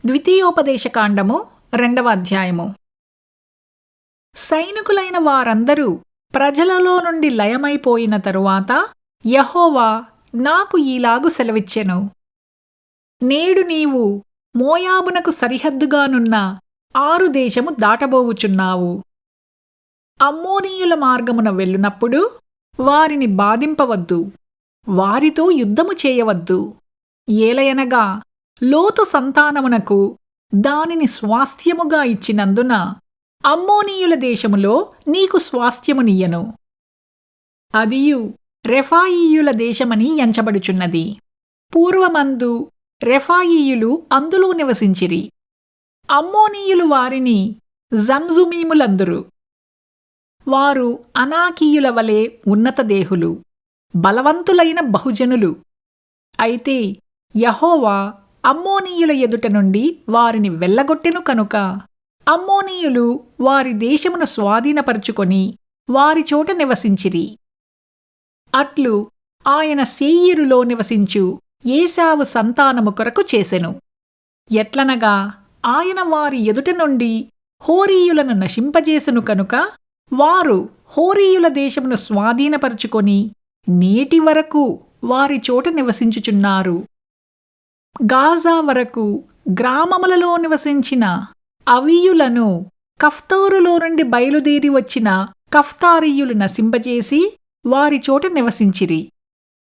ద్వితీయోపదేశకాండము 2వ అధ్యాయము. సైనికులైన వారందరూ ప్రజలలో నుండి లయమైపోయిన తరువాత యెహోవా నాకు ఈలాగు సెలవిచ్చెను. నేడు నీవు మోయాబునకు సరిహద్దుగానున్న ఆరు దేశము దాటబోవుచున్నావు. అమ్మోనీయుల మార్గమున వెళ్ళునప్పుడు వారిని బాధింపవద్దు, వారితో యుద్ధము చేయవద్దు. ఏలయనగా లోతు సంతానమునకు దానిని స్వాస్థ్యముగా ఇచ్చినందున అమ్మోనీయుల దేశములో నీకు స్వాస్థ్యమునియ్యను. అదియు రెఫాయీయుల దేశమని ఎంచబడుచున్నది. పూర్వమందు రెఫాయీయులు అందులో నివసించిరి. అమ్మోనీయులు వారిని జంజుమీములందురు. వారు అనాకీయుల వలె ఉన్నత దేహులు, బలవంతులైన బహుజనులు. అయితే యెహోవా అమ్మోనీయుల ఎదుట నుండి వారిని వెళ్ళగొట్టెను కనుక అమ్మోనీయులు వారి దేశమును స్వాధీనపరుచుకొని వారి చోట నివసించిరి. అట్లు ఆయన శేయీరులో నివసించు ఏశావు సంతానము కొరకు చేసెను. ఎట్లనగా ఆయన వారి ఎదుట నుండి హోరీయులను నశింపజేసెను కనుక వారు హోరీయుల దేశమును స్వాధీనపరుచుకొని నేటి వరకు వారి చోట నివసించుచున్నారు. గాజా వరకు గ్రామములలో నివసించిన అవీయులను కఫ్తోరులో నుండి బయలుదేరి వచ్చిన కఫ్తారీయులు నశింపజేసి వారి చోట నివసించిరి.